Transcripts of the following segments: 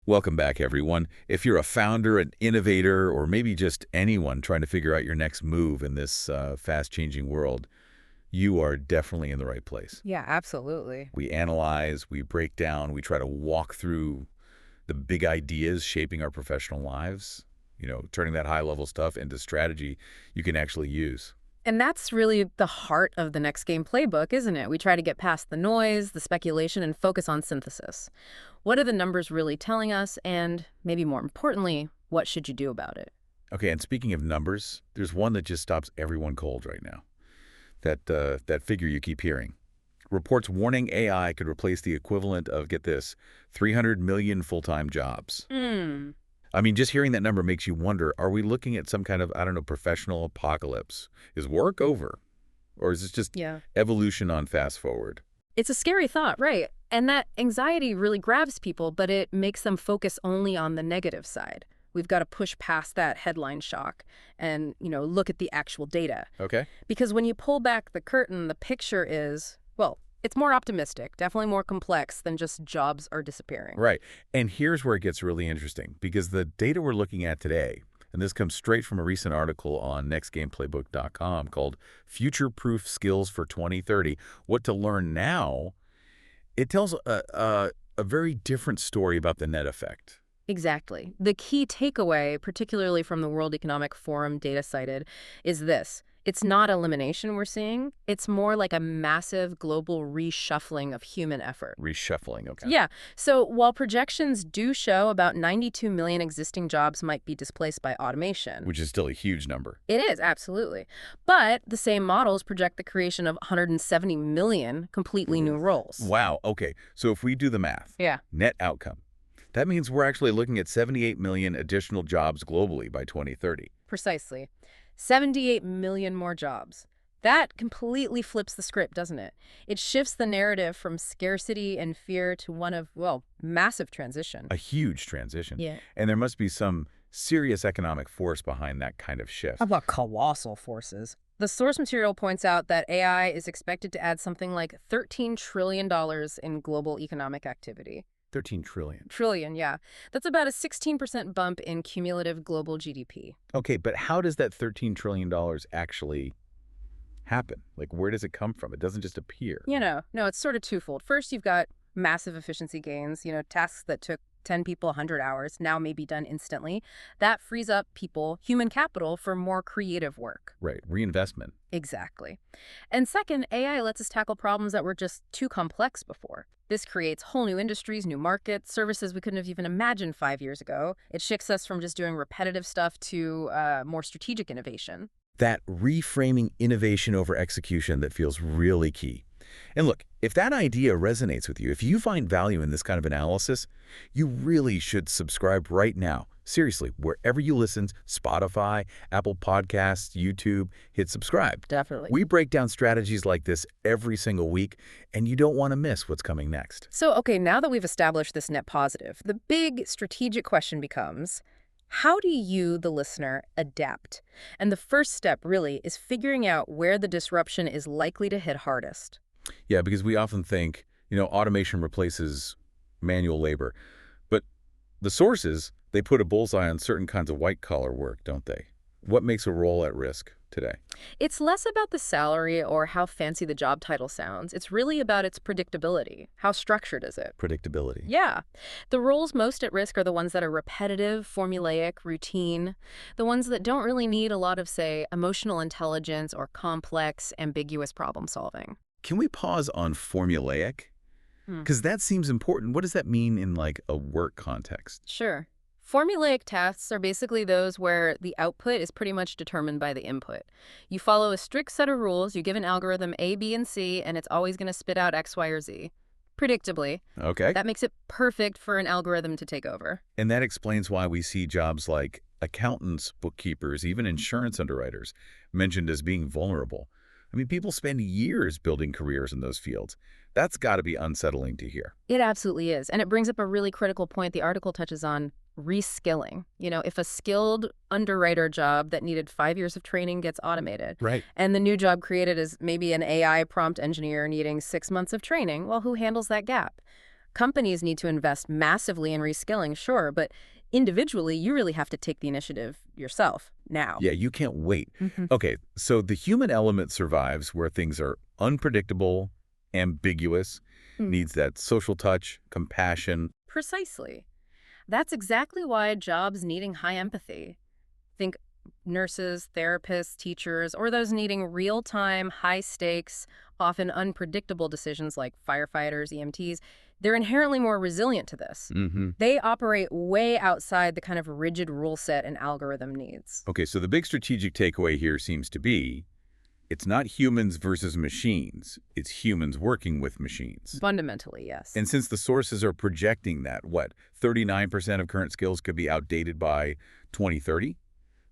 Welcome back, everyone. If you're a founder, an innovator, or maybe just anyone trying to figure out your next move in this fast-changing world, you are definitely in the right place. Yeah, absolutely. We analyze, we break down, we try to walk through the big ideas shaping our professional lives, turning that high-level stuff into strategy you can actually use. And that's really the heart of the Next Game playbook, isn't it? We try to get past the noise, the speculation, and focus on synthesis. What are the numbers really telling us? And maybe more importantly, what should you do about it? Okay, and speaking of numbers, there's one that just stops everyone cold right now. That figure you keep hearing. Reports warning AI could replace the equivalent of, get this, 300 million full-time jobs. I mean, just hearing that number makes you wonder, are we looking at some kind of, I don't know, professional apocalypse? Is work over? Or is this just evolution on fast forward? It's a scary thought, right? And that anxiety really grabs people, but it makes them focus only on the negative side. We've got to push past that headline shock and, look at the actual data. Okay. Because when you pull back the curtain, the picture is, well, it's more optimistic, definitely more complex than just jobs are disappearing. Right. And here's where it gets really interesting, because the data we're looking at today, and this comes straight from a recent article on nextgameplaybook.com called Future-Proof Skills for 2030, What to Learn Now, it tells a very different story about the net effect. Exactly. The key takeaway, particularly from the World Economic Forum data cited, is this. It's not elimination we're seeing. It's more like a massive global reshuffling of human effort. Reshuffling, okay. Yeah. So while projections do show about 92 million existing jobs might be displaced by automation. Which is still a huge number. It is, absolutely. But the same models project the creation of 170 million completely new roles. Wow. Okay. So if we do the math, net outcome, that means we're actually looking at 78 million additional jobs globally by 2030. Precisely. 78 million more jobs. That completely flips the script, doesn't it? It shifts the narrative from scarcity and fear to one of, well, massive transition. A huge transition. Yeah. And there must be some serious economic force behind that kind of shift. How about colossal forces? The source material points out that AI is expected to add something like $13 trillion in global economic activity. 13 trillion. Trillion, yeah. That's about a 16% bump in cumulative global GDP. Okay, but how does that $13 trillion actually happen? Like, where does it come from? It doesn't just appear. No, it's sort of twofold. First, you've got massive efficiency gains, tasks that took 10 people 100 hours now may be done instantly. That frees up people, human capital, for more creative work. Right, reinvestment. Exactly. And second, AI lets us tackle problems that were just too complex before. This creates whole new industries, new markets, services we couldn't have even imagined 5 years ago. It shifts us from just doing repetitive stuff to more strategic innovation. That reframing innovation over execution that feels really key. And look, if that idea resonates with you, if you find value in this kind of analysis, you really should subscribe right now. Seriously, wherever you listen, Spotify, Apple Podcasts, YouTube, hit subscribe. Definitely. We break down strategies like this every single week, and you don't want to miss what's coming next. So, okay, now that we've established this net positive, the big strategic question becomes, how do you, the listener, adapt? And the first step, really, is figuring out where the disruption is likely to hit hardest. Yeah, because we often think, automation replaces manual labor. But the sources, they put a bullseye on certain kinds of white-collar work, don't they? What makes a role at risk today? It's less about the salary or how fancy the job title sounds. It's really about its predictability. How structured is it? Predictability. Yeah. The roles most at risk are the ones that are repetitive, formulaic, routine. The ones that don't really need a lot of, say, emotional intelligence or complex, ambiguous problem solving. Can we pause on formulaic? Because that seems important. What does that mean in, a work context? Sure. Formulaic tasks are basically those where the output is pretty much determined by the input. You follow a strict set of rules, you give an algorithm A, B, and C, and it's always going to spit out X, Y, or Z. Predictably. Okay. That makes it perfect for an algorithm to take over. And that explains why we see jobs like accountants, bookkeepers, even insurance underwriters mentioned as being vulnerable. I mean, people spend years building careers in those fields. That's got to be unsettling to hear. It absolutely is. And it brings up a really critical point the article touches on, reskilling. If a skilled underwriter job that needed 5 years of training gets automated, right, and the new job created is maybe an AI prompt engineer needing 6 months of training, well, who handles that gap? Companies need to invest massively in reskilling, sure, but individually, you really have to take the initiative yourself now. Yeah, you can't wait. Mhm. Okay, so the human element survives where things are unpredictable, ambiguous, Mm. needs that social touch, compassion. Precisely. That's exactly why jobs needing high empathy. Think nurses, therapists, teachers, or those needing real-time, high-stakes, often unpredictable decisions like firefighters, EMTs, they're inherently more resilient to this. Mm-hmm. They operate way outside the kind of rigid rule set an algorithm needs. Okay, so the big strategic takeaway here seems to be it's not humans versus machines. It's humans working with machines. Fundamentally, yes. And since the sources are projecting that, 39% of current skills could be outdated by 2030?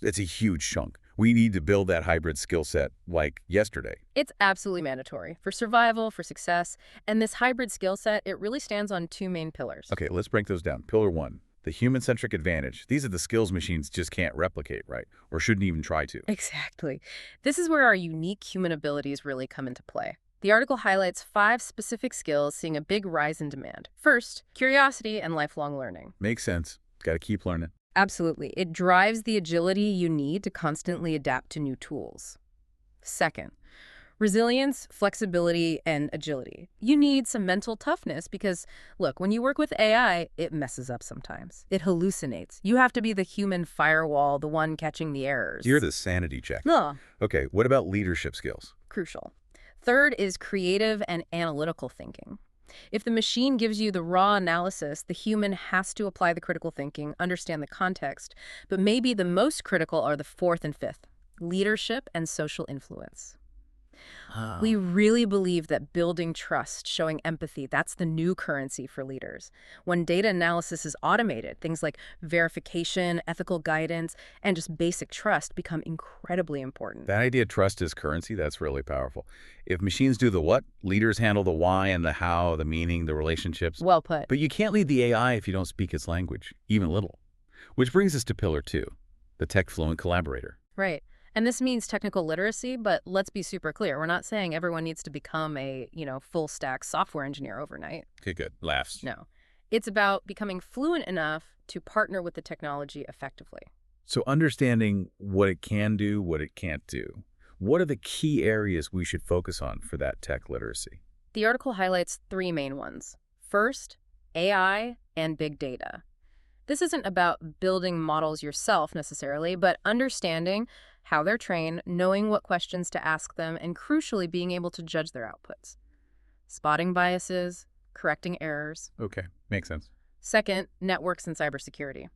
That's a huge chunk. We need to build that hybrid skill set like yesterday. It's absolutely mandatory for survival, for success, and this hybrid skill set, it really stands on two main pillars. Okay, let's break those down. Pillar 1, the human-centric advantage. These are the skills machines just can't replicate, right? Or shouldn't even try to. Exactly. This is where our unique human abilities really come into play. The article highlights 5 specific skills seeing a big rise in demand. First, curiosity and lifelong learning. Makes sense. Got to keep learning. Absolutely. It drives the agility you need to constantly adapt to new tools. Second, resilience, flexibility, and agility. You need some mental toughness because, look, when you work with AI, it messes up sometimes. It hallucinates. You have to be the human firewall, the one catching the errors. You're the sanity check. No, Okay, what about leadership skills? crucial. Third is creative and analytical thinking. If the machine gives you the raw analysis, the human has to apply the critical thinking, understand the context. But maybe the most critical are the fourth and fifth, leadership and social influence. We really believe that building trust, showing empathy, that's the new currency for leaders. When data analysis is automated, things like verification, ethical guidance, and just basic trust become incredibly important. That idea, trust is currency, that's really powerful. If machines do the what, leaders handle the why and the how, the meaning, the relationships. Well put. But you can't lead the AI if you don't speak its language, even a little. Which brings us to pillar 2, the tech-fluent collaborator. Right. And this means technical literacy, but let's be super clear. We're not saying everyone needs to become a, full stack software engineer overnight. Okay, good. Laughs. No. It's about becoming fluent enough to partner with the technology effectively. So understanding what it can do, what it can't do. What are the key areas we should focus on for that tech literacy? The article highlights 3 main ones. First, AI and big data. This isn't about building models yourself necessarily, but understanding how they're trained, knowing what questions to ask them, and crucially being able to judge their outputs. Spotting biases, correcting errors. Okay, makes sense. Second, networks and cybersecurity.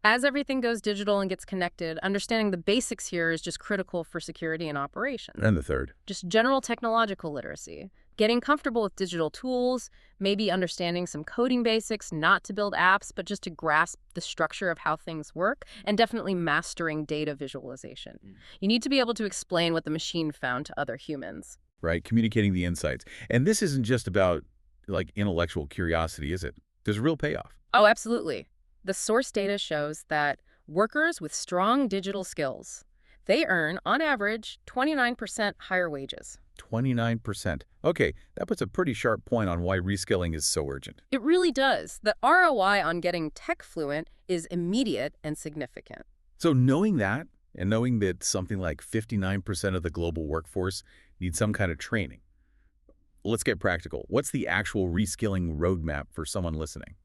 As everything goes digital and gets connected, understanding the basics here is just critical for security and operations. And the third. Just general technological literacy. Getting comfortable with digital tools, maybe understanding some coding basics, not to build apps, but just to grasp the structure of how things work, and definitely mastering data visualization. You need to be able to explain what the machine found to other humans. Right, communicating the insights. And this isn't just about, intellectual curiosity, is it? There's a real payoff. Oh, absolutely. The source data shows that workers with strong digital skills, they earn, on average, 29% higher wages. 29%. Okay, that puts a pretty sharp point on why reskilling is so urgent. It really does. The ROI on getting tech fluent is immediate and significant. So knowing that, and knowing that something like 59% of the global workforce needs some kind of training, let's get practical. What's the actual reskilling roadmap for someone listening?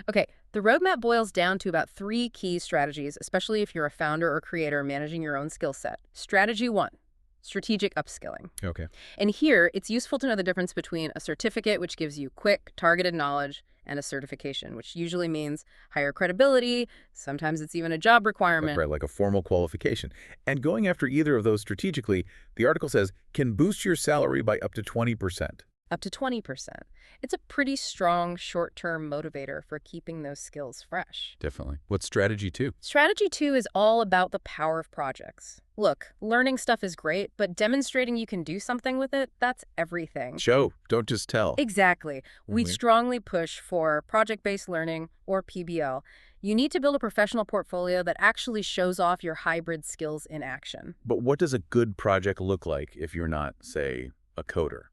Okay, the roadmap boils down to about 3 key strategies, especially if you're a founder or creator managing your own skill set. Strategy 1, strategic upskilling. Okay. And here, it's useful to know the difference between a certificate, which gives you quick, targeted knowledge, and a certification, which usually means higher credibility. Sometimes it's even a job requirement. Right, like a formal qualification. And going after either of those strategically, the article says, can boost your salary by up to 20%. Up to 20%. It's a pretty strong short-term motivator for keeping those skills fresh. Definitely. What's strategy 2? Strategy 2 is all about the power of projects. Look, learning stuff is great, but demonstrating you can do something with it, that's everything. Show, don't just tell. Exactly. We strongly push for project-based learning, or PBL. You need to build a professional portfolio that actually shows off your hybrid skills in action. But what does a good project look like if you're not, say, a coder?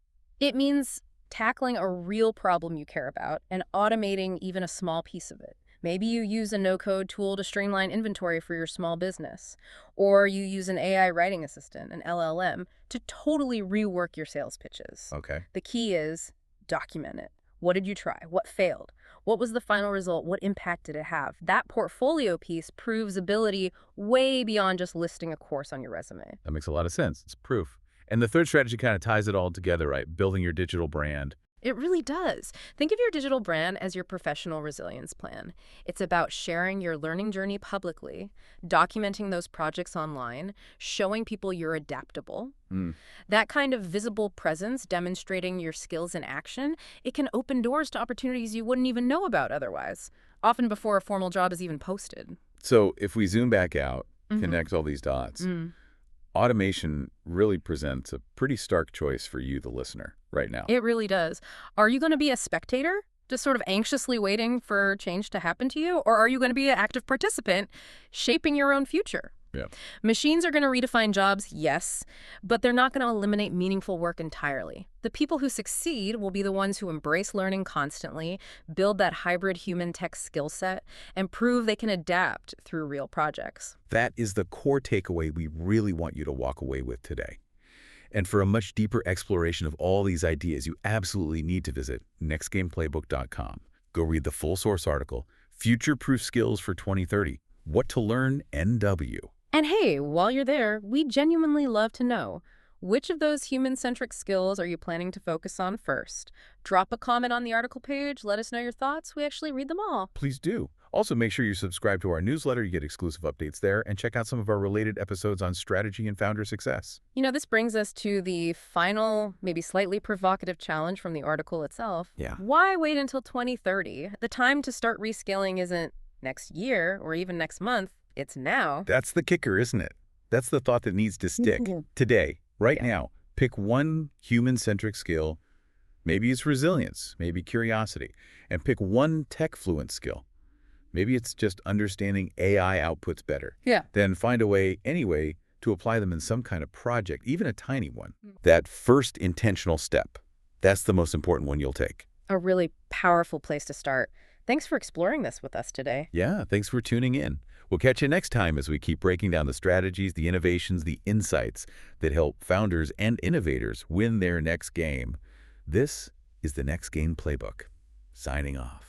It means tackling a real problem you care about and automating even a small piece of it. Maybe you use a no-code tool to streamline inventory for your small business, or you use an AI writing assistant, an LLM, to totally rework your sales pitches. Okay. The key is document it. What did you try? What failed? What was the final result? What impact did it have? That portfolio piece proves ability way beyond just listing a course on your resume. That makes a lot of sense. It's proof. And the third strategy kind of ties it all together, right? Building your digital brand. It really does. Think of your digital brand as your professional resilience plan. It's about sharing your learning journey publicly, documenting those projects online, showing people you're adaptable. Mm. That kind of visible presence, demonstrating your skills in action, it can open doors to opportunities you wouldn't even know about otherwise, often before a formal job is even posted. So if we zoom back out, Mhm. connect all these dots, Mm. automation really presents a pretty stark choice for you, the listener, right now. It really does. Are you going to be a spectator, just sort of anxiously waiting for change to happen to you? Or are you going to be an active participant, shaping your own future? Yeah. Machines are going to redefine jobs, yes, but they're not going to eliminate meaningful work entirely. The people who succeed will be the ones who embrace learning constantly, build that hybrid human-tech skill set, and prove they can adapt through real projects. That is the core takeaway we really want you to walk away with today. And for a much deeper exploration of all these ideas, you absolutely need to visit nextgameplaybook.com. Go read the full source article, Future-Proof Skills for 2030, What to Learn NW. And hey, while you're there, we genuinely love to know, which of those human-centric skills are you planning to focus on first? Drop a comment on the article page, let us know your thoughts. We actually read them all. Please do. Also, make sure you subscribe to our newsletter. You get exclusive updates there, and check out some of our related episodes on strategy and founder success. You know, this brings us to the final, maybe slightly provocative challenge from the article itself. Yeah. Why wait until 2030? The time to start reskilling isn't next year or even next month. It's now. That's the kicker, isn't it? That's the thought that needs to stick. Today, right now, pick one human-centric skill. Maybe it's resilience, maybe curiosity, and pick one tech-fluent skill. Maybe it's just understanding AI outputs better. Yeah. Then find a way, anyway, to apply them in some kind of project, even a tiny one. That first intentional step, that's the most important one you'll take. A really powerful place to start. Thanks for exploring this with us today. Yeah, thanks for tuning in. We'll catch you next time as we keep breaking down the strategies, the innovations, the insights that help founders and innovators win their next game. This is the Next Game Playbook. Signing off.